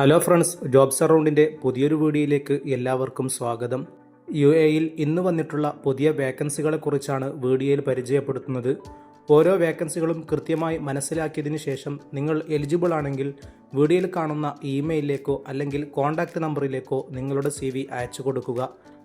Hello friends, jobs അറൗണ്ടിൻ്റെ പുതിയൊരു വീഡിയോയിലേക്ക് എല്ലാവർക്കും സ്വാഗതം. യുഎഇയിൽ ഇന്ന് വന്നിട്ടുള്ള പുതിയ വേക്കൻസികളെക്കുറിച്ചാണ് വീഡിയോയിൽ പരിചയപ്പെടുത്തുന്നത്. ഓരോ വേക്കൻസികളും കൃത്യമായി മനസ്സിലാക്കിയതിന് ശേഷം നിങ്ങൾ എലിജിബിൾ ആണെങ്കിൽ വീഡിയോയിൽ കാണുന്ന ഇമെയിലിലേക്കോ അല്ലെങ്കിൽ കോൺടാക്റ്റ് നമ്പറിലേക്കോ നിങ്ങളുടെ CV അയച്ചു കൊടുക്കുക.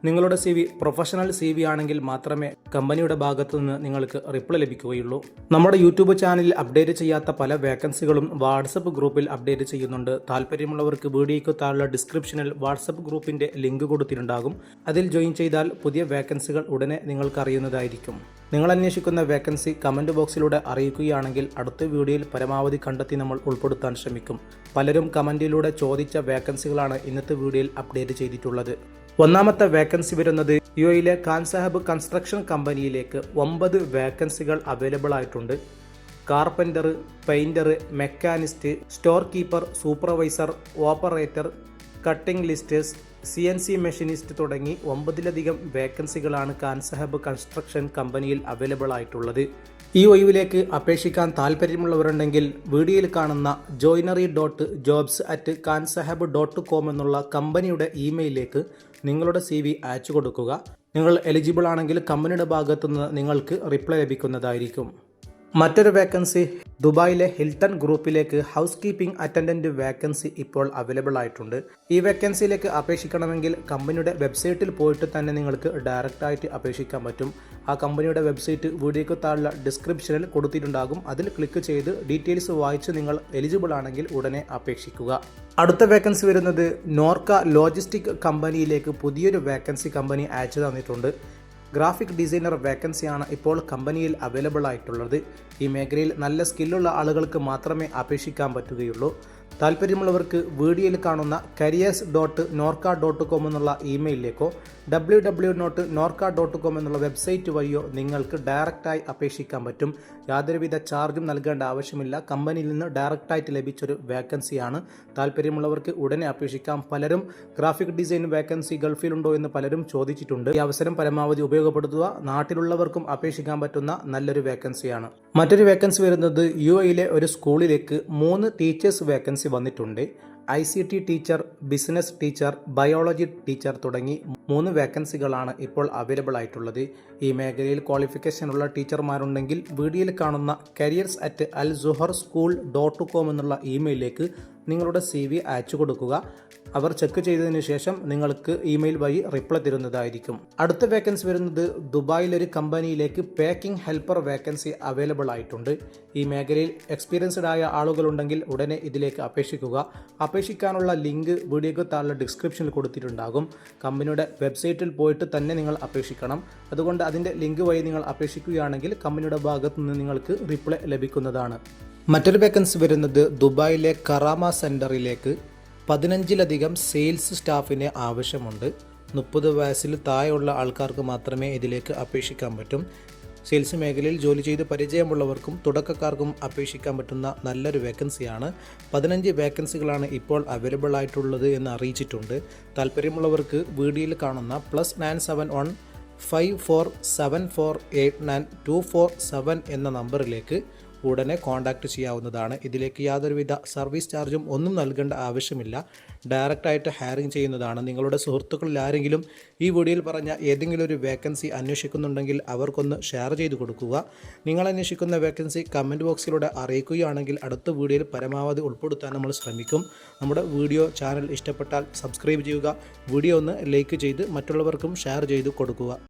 നിങ്ങളുടെ CV പ്രൊഫഷണൽ CV ആണെങ്കിൽ മാത്രമേ കമ്പനിയുടെ ഭാഗത്തു നിന്ന് നിങ്ങൾക്ക് റിപ്ലൈ ലഭിക്കുകയുള്ളൂ. നമ്മുടെ യൂട്യൂബ് ചാനലിൽ അപ്ഡേറ്റ് ചെയ്യാത്ത പല വേക്കൻസികളും വാട്സപ്പ് ഗ്രൂപ്പിൽ അപ്ഡേറ്റ് ചെയ്യുന്നുണ്ട്. താല്പര്യമുള്ളവർക്ക് വീഡിയോയ്ക്ക് താഴെ ഡിസ്ക്രിപ്ഷനിൽ വാട്സപ്പ് ഗ്രൂപ്പിൻ്റെ ലിങ്ക് കൊടുത്തിട്ടുണ്ടാകും. അതിൽ ജോയിൻ ചെയ്താൽ പുതിയ വേക്കൻസികൾ ഉടനെ നിങ്ങൾക്ക് അറിയുന്നതായിരിക്കും. നിങ്ങൾ അന്വേഷിക്കുന്ന വേക്കൻസി കമൻറ്റ് ബോക്സിലൂടെ അറിയിക്കുകയാണെങ്കിൽ അടുത്ത വീഡിയോയിൽ പരമാവധി കണ്ടെത്തി നമ്മൾ ഉൾപ്പെടുത്താൻ ശ്രമിക്കും. പലരും കമൻറ്റിലൂടെ ചോദിച്ച വേക്കൻസികളാണ് ഇന്നത്തെ വീഡിയോയിൽ അപ്ഡേറ്റ് ചെയ്തിട്ടുള്ളത്. ഒന്നാമത്തെ വേക്കൻസി വരുന്നത് യുഎഇയിലെ ഖാൻ സാഹിബ് കൺസ്ട്രക്ഷൻ കമ്പനിയിലേക്ക് 9 വേക്കൻസികൾ അവൈലബിൾ ആയിട്ടുണ്ട്. Carpenter, painter, machinist, store keeper, supervisor, operator, cutting ലിസ്റ്റേഴ്സ്, CNC machinist തുടങ്ങി 9ലധികം വേക്കൻസികളാണ് ഖാൻ സാഹിബ് കൺസ്ട്രക്ഷൻ കമ്പനിയിൽ അവൈലബിൾ ആയിട്ടുള്ളത്. ഈ ഒഴിവിലേക്ക് അപേക്ഷിക്കാൻ താല്പര്യമുള്ളവരുണ്ടെങ്കിൽ വീഡിയോയിൽ കാണുന്ന joinery.jobs@khansahabh.com എന്നുള്ള കമ്പനിയുടെ ഇമെയിലിലേക്ക് നിങ്ങളുടെ CV അയച്ചു കൊടുക്കുക. നിങ്ങൾ എലിജിബിൾ ആണെങ്കിൽ കമ്പനിയുടെ ഭാഗത്തുനിന്ന് നിങ്ങൾക്ക് റിപ്ലൈ ലഭിക്കുന്നതായിരിക്കും. മറ്റൊരു വേക്കൻസി ദുബായിലെ ഹിൽട്ടൺ ഗ്രൂപ്പിലേക്ക് ഹൗസ് കീപ്പിംഗ് അറ്റൻഡൻറ്റ് വേക്കൻസി ഇപ്പോൾ അവൈലബിൾ ആയിട്ടുണ്ട്. ഈ വേക്കൻസിയിലേക്ക് അപേക്ഷിക്കണമെങ്കിൽ കമ്പനിയുടെ വെബ്സൈറ്റിൽ പോയിട്ട് തന്നെ നിങ്ങൾക്ക് ഡയറക്റ്റായിട്ട് അപേക്ഷിക്കാൻ പറ്റും. ആ കമ്പനിയുടെ വെബ്സൈറ്റ് വീഡിയോയ്ക്ക് താഴെ ഡിസ്ക്രിപ്ഷനിൽ കൊടുത്തിട്ടുണ്ടാകും. അതിൽ ക്ലിക്ക് ചെയ്ത് ഡീറ്റെയിൽസ് വായിച്ച് നിങ്ങൾ എലിജിബിൾ ആണെങ്കിൽ ഉടനെ അപേക്ഷിക്കുക. അടുത്ത വേക്കൻസി വരുന്നത് നോർക്ക ലോജിസ്റ്റിക് കമ്പനിയിലേക്ക് പുതിയൊരു വേക്കൻസി കമ്പനി അയച്ചു തന്നിട്ടുണ്ട്. ഗ്രാഫിക് ഡിസൈനർ വേക്കൻസിയാണ് ഇപ്പോൾ കമ്പനിയിൽ അവൈലബിൾ ആയിട്ടുള്ളത്. ഈ മേഖലയിൽ നല്ല സ്കില്ലുള്ള ആളുകൾക്ക് മാത്രമേ അപേക്ഷിക്കാൻ പറ്റുകയുള്ളൂ. താല്പര്യമുള്ളവർക്ക് വീഡിയോയിൽ കാണുന്ന careers.norca.com എന്നുള്ള ഇമെയിലിലേക്കോ www.norca.com എന്നുള്ള വെബ്സൈറ്റ് വഴിയോ നിങ്ങൾക്ക് ഡയറക്റ്റായി അപേക്ഷിക്കാൻ പറ്റും. യാതൊരുവിധ ചാർജും നൽകേണ്ട ആവശ്യമില്ല. കമ്പനിയിൽ നിന്ന് ഡയറക്റ്റായിട്ട് ലഭിച്ചൊരു വേക്കൻസിയാണ്. താല്പര്യമുള്ളവർക്ക് ഉടനെ അപേക്ഷിക്കാം. പലരും ഗ്രാഫിക് ഡിസൈൻ വേക്കൻസി ഗൾഫിലുണ്ടോ എന്ന് പലരും ചോദിച്ചിട്ടുണ്ട്. ഈ അവസരം പരമാവധി ഉപയോഗപ്പെടുത്തുക. നാട്ടിലുള്ളവർക്കും അപേക്ഷിക്കാൻ പറ്റുന്ന നല്ലൊരു വേക്കൻസിയാണ്. മറ്റൊരു വേക്കൻസി വരുന്നത് യുഎഇയിലെ ഒരു സ്കൂളിലേക്ക് 3 ടീച്ചേഴ്സ് വേക്കൻസി വന്നിട്ടുണ്ട്. ICT teacher, business teacher, biology teacher തുടങ്ങി 3 വേക്കൻസികളാണ് ഇപ്പോൾ അവൈലബിൾ ആയിട്ടുള്ളത്. ഈ മേഖലയിൽ ക്വാളിഫിക്കേഷനുള്ള ടീച്ചർമാരുണ്ടെങ്കിൽ വീഡിയോയിൽ കാണുന്ന careers@alzuharschool.com എന്നുള്ള ഇമെയിലിലേക്ക് നിങ്ങളുടെ CV അയച്ചു കൊടുക്കുക. അവർ ചെക്ക് ചെയ്തതിനു ശേഷം നിങ്ങൾക്ക് ഇമെയിൽ വഴി റിപ്ലൈ തരുന്നതായിരിക്കും. അടുത്ത വേക്കൻസി വരുന്നത് ദുബായിലൊരു കമ്പനിയിലേക്ക് പാക്കിംഗ് ഹെൽപ്പർ വേക്കൻസി അവൈലബിൾ ആയിട്ടുണ്ട്. ഈ മേഖലയിൽ എക്സ്പീരിയൻസ്ഡ് ആയ ആളുകളുണ്ടെങ്കിൽ ഉടനെ ഇതിലേക്ക് അപേക്ഷിക്കുക. അപേക്ഷിക്കാനുള്ള ലിങ്ക് വീഡിയോയ്ക്ക് താഴെ ഡിസ്ക്രിപ്ഷനിൽ കൊടുത്തിട്ടുണ്ടാകും. കമ്പനിയുടെ വെബ്സൈറ്റിൽ പോയിട്ട് തന്നെ നിങ്ങൾ അപേക്ഷിക്കണം. അതുകൊണ്ട് അതിൻ്റെ ലിങ്ക് വഴി നിങ്ങൾ അപേക്ഷിക്കുകയാണെങ്കിൽ കമ്പനിയുടെ ഭാഗത്തു നിന്ന് നിങ്ങൾക്ക് റിപ്ലൈ ലഭിക്കുന്നതാണ്. മറ്റൊരു വേക്കൻസി വരുന്നത് ദുബായിലെ കറാമ സെൻറ്ററിലേക്ക് 15ലധികം സെയിൽസ് സ്റ്റാഫിനെ ആവശ്യമുണ്ട്. 30 വയസ്സിൽ താഴെയുള്ള ആൾക്കാർക്ക് മാത്രമേ ഇതിലേക്ക് അപേക്ഷിക്കാൻ പറ്റും. സെയിൽസ് മേഖലയിൽ ജോലി ചെയ്ത് പരിചയമുള്ളവർക്കും തുടക്കക്കാർക്കും അപേക്ഷിക്കാൻ പറ്റുന്ന നല്ലൊരു വേക്കൻസിയാണ്. 15 വേക്കൻസികളാണ് ഇപ്പോൾ അവൈലബിൾ ആയിട്ടുള്ളത് എന്ന് അറിയിച്ചിട്ടുണ്ട്. താല്പര്യമുള്ളവർക്ക് വീഡിയോയിൽ കാണുന്ന +971 5474892447 എന്ന നമ്പറിലേക്ക് ഉടനെ കോൺടാക്റ്റ് ചെയ്യാവുന്നതാണ്. ഇതിലേക്ക് യാതൊരുവിധ സർവീസ് ചാർജും ഒന്നും നൽകേണ്ട ആവശ്യമില്ല. ഡയറക്റ്റായിട്ട് ഹയറിംഗ് ചെയ്യുന്നതാണ്. നിങ്ങളുടെ സുഹൃത്തുക്കളിൽ ആരെങ്കിലും ഈ വീഡിയോയിൽ പറഞ്ഞ ഏതെങ്കിലും ഒരു വേക്കൻസി അന്വേഷിക്കുന്നുണ്ടെങ്കിൽ അവർക്കൊന്ന് ഷെയർ ചെയ്ത് കൊടുക്കുക. നിങ്ങൾ അന്വേഷിക്കുന്ന വേക്കൻസി കമൻറ്റ് ബോക്സിലൂടെ അറിയിക്കുകയാണെങ്കിൽ അടുത്ത വീഡിയോയിൽ പരമാവധി ഉൾപ്പെടുത്താൻ നമ്മൾ ശ്രമിക്കും. നമ്മുടെ ചാനൽ ഇഷ്ടപ്പെട്ടാൽ സബ്സ്ക്രൈബ് ചെയ്യുക. വീഡിയോ ഒന്ന് ലൈക്ക് ചെയ്ത് മറ്റുള്ളവർക്കും ഷെയർ ചെയ്ത് കൊടുക്കുക.